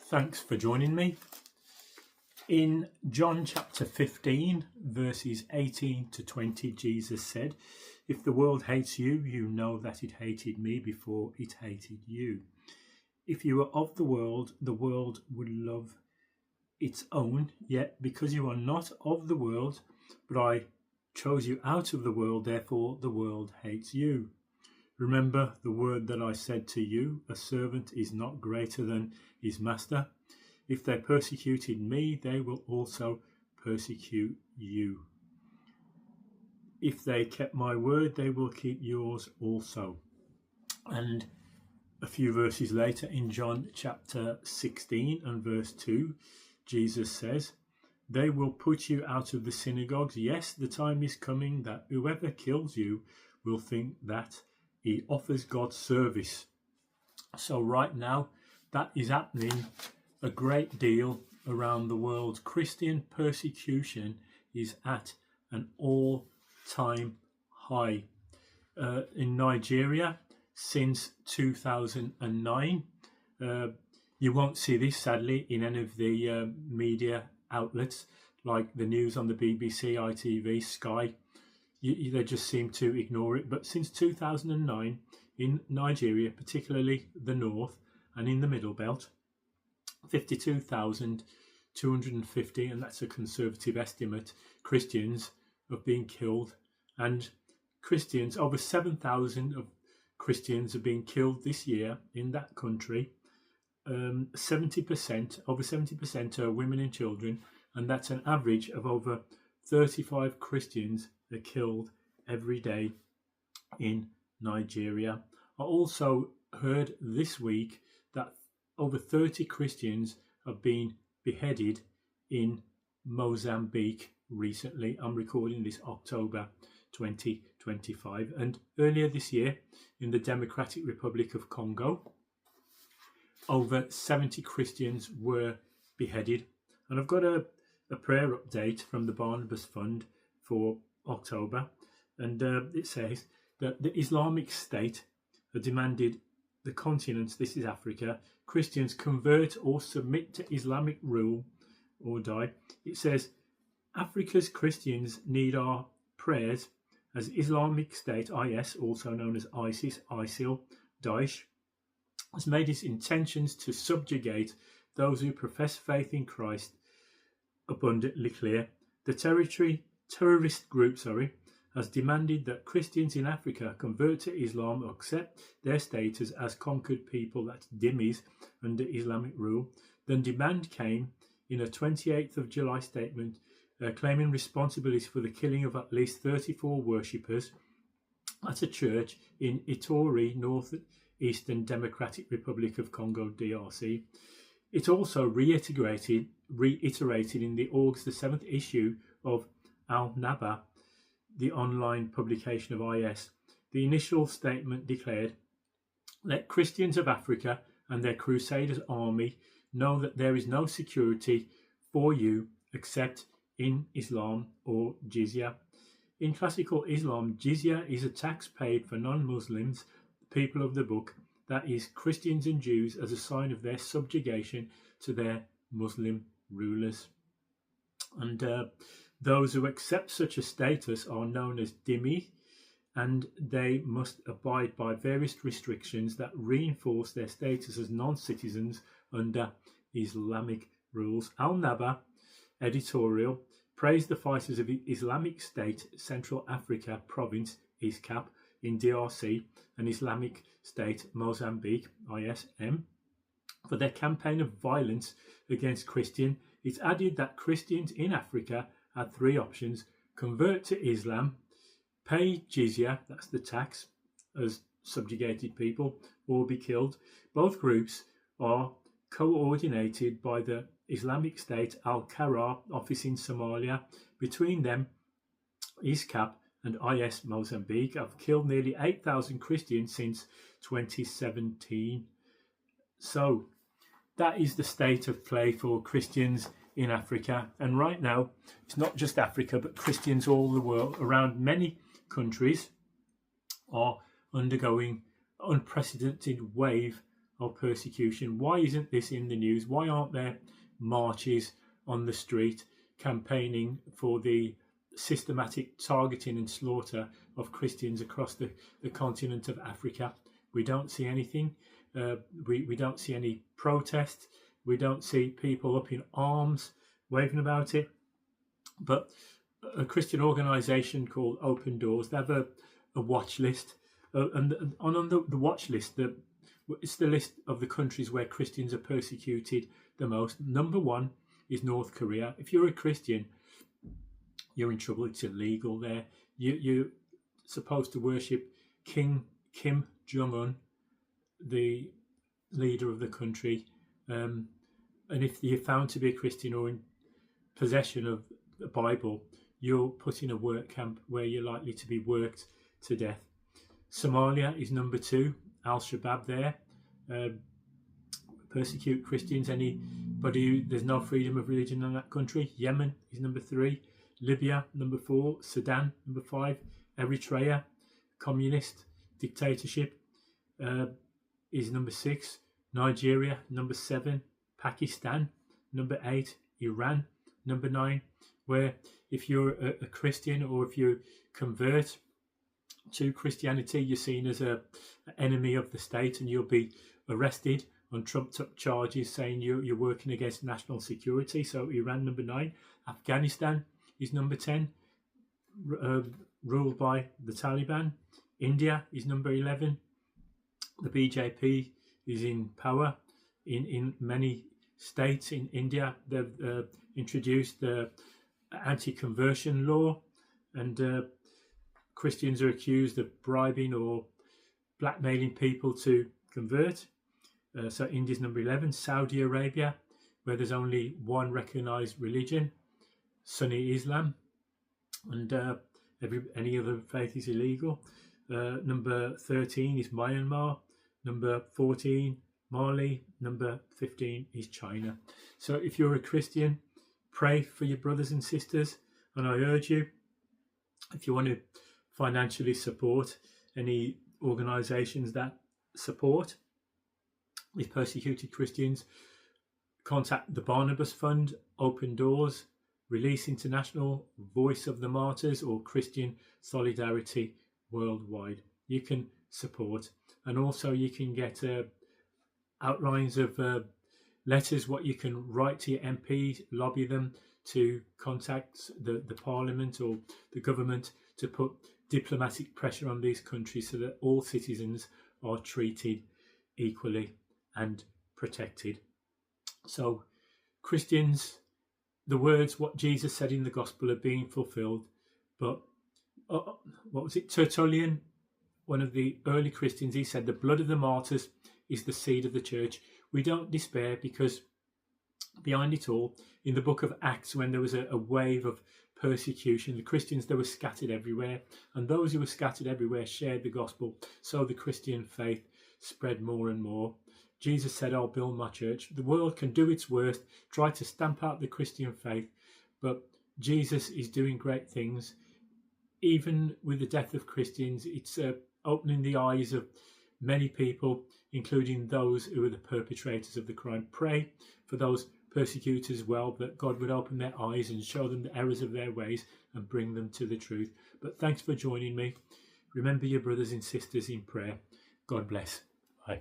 Thanks for joining me. In John chapter 15, verses 18 to 20, Jesus said, "If the world hates you, you know that it hated me before it hated you. If you were of the world would love its own. Yet because you are not of the world, but I chose you out of the world, therefore the world hates you. Remember the word that I said to you, a servant is not greater than his master. If they persecuted me, they will also persecute you. If they kept my word, they will keep yours also." And a few verses later in John chapter 16 and verse 2, Jesus says, "They will put you out of the synagogues. Yes, the time is coming that whoever kills you will think that he offers God service." So right now, that is happening a great deal around the world. Christian persecution is at an all-time high. In Nigeria, since 2009, you won't see this, sadly, in any of the media outlets like the news on the BBC, ITV, Sky. They just seem to ignore it. But since 2009, in Nigeria, particularly the north and in the Middle Belt, 52,250, and that's a conservative estimate, Christians have been killed. And Christians, over 7,000 of Christians have been killed this year in that country. 70%, over 70% are women and children, and that's an average of over 35 Christians are killed every day in Nigeria. I also heard this week that over 30 Christians have been beheaded in Mozambique recently. I'm recording this October 2025. And earlier this year in the Democratic Republic of Congo, over 70 Christians were beheaded. And I've got a prayer update from the Barnabas Fund for October, and it says that the Islamic State have demanded the continent, this is Africa, Christians convert or submit to Islamic rule or die. It says Africa's Christians need our prayers as Islamic State, IS, also known as ISIS, ISIL, Daesh, has made its intentions to subjugate those who profess faith in Christ abundantly clear. The terrorist group has demanded that Christians in Africa convert to Islam or accept their status as conquered people, that's dhimmis, under Islamic rule. The demand came in a 28th of July statement claiming responsibility for the killing of at least 34 worshippers at a church in Ituri, northeastern Democratic Republic of Congo, DRC. It also reiterated in the August the 7th issue of Al-Naba, the online publication of IS. The initial statement declared, "Let Christians of Africa and their Crusaders army know that there is no security for you except in Islam or jizya." In classical Islam, jizya is a tax paid for non-Muslims, people of the book, that is, Christians and Jews, as a sign of their subjugation to their Muslim rulers. And those who accept such a status are known as dhimmi, and they must abide by various restrictions that reinforce their status as non-citizens under Islamic rules. Al-Naba editorial praised the fighters of Islamic State Central Africa Province, ISCAP, in DRC, and Islamic State Mozambique, ISM, for their campaign of violence against Christians. It added that Christians in Africa had three options: convert to Islam, pay jizya, that's the tax, as subjugated people, or be killed. Both groups are coordinated by the Islamic State Al-Qarar office in Somalia. Between them, ISCAP and IS Mozambique have killed nearly 8,000 Christians since 2017. So that is the state of play for Christians in Africa. And right now, it's not just Africa, but Christians all the world, around many countries, are undergoing unprecedented wave of persecution. Why isn't this in the news? Why aren't there marches on the street campaigning for the systematic targeting and slaughter of Christians across the continent of Africa? We don't see anything. We don't see any protest. We don't see people up in arms waving about it. But a Christian organisation called Open Doors, they have a watch list. And on the watch list, it's the list of the countries where Christians are persecuted the most. Number 1 is North Korea. If you're a Christian, you're in trouble. It's illegal there. You're supposed to worship King Kim Jong-un, the leader of the country. And if you're found to be a Christian or in possession of the Bible, you're put in a work camp where you're likely to be worked to death. Somalia is number 2. Al-Shabaab there persecute Christians. There's no freedom of religion in that country. Yemen is number 3. Libya number 4. Sudan number 5. Eritrea, communist dictatorship, is number 6. Nigeria number 7. Pakistan number 8. Iran number 9. Where if you're a Christian or if you convert to Christianity, you're seen as an enemy of the state and you'll be arrested on trumped up charges saying you're working against national security. So Iran number 9. Afghanistan is number 10, ruled by the Taliban. India is number 11. The BJP is in power in many states in India. They've introduced the anti-conversion law, and Christians are accused of bribing or blackmailing people to convert. So India's number 11. Saudi Arabia, where there's only one recognised religion, Sunni Islam, and any other faith is illegal. Number 13 is Myanmar. Number 14, Mali. Number 15 is China. So if you're a Christian, pray for your brothers and sisters, and I urge you, if you want to financially support any organisations that support these persecuted Christians, contact the Barnabas Fund, Open Doors, Release International, Voice of the Martyrs, or Christian Solidarity Worldwide. You can support, and also you can get outlines of letters, what you can write to your MPs, lobby them to contact the Parliament or the government to put diplomatic pressure on these countries so that all citizens are treated equally and protected. So Christians, the words, what Jesus said in the gospel, are being fulfilled. But what was it? Tertullian, one of the early Christians, he said, the blood of the martyrs is the seed of the church. We don't despair, because behind it all, in the book of Acts, when there was a wave of persecution, the Christians, they were scattered everywhere, and those who were scattered everywhere shared the gospel. So the Christian faith spread more and more. Jesus said, I'll build my church. The world can do its worst, try to stamp out the Christian faith, but Jesus is doing great things. Even with the death of Christians, it's opening the eyes of many people, including those who are the perpetrators of the crime. Pray for those persecutors as well, that God would open their eyes and show them the errors of their ways and bring them to the truth. But thanks for joining me. Remember your brothers and sisters in prayer. God bless. Bye.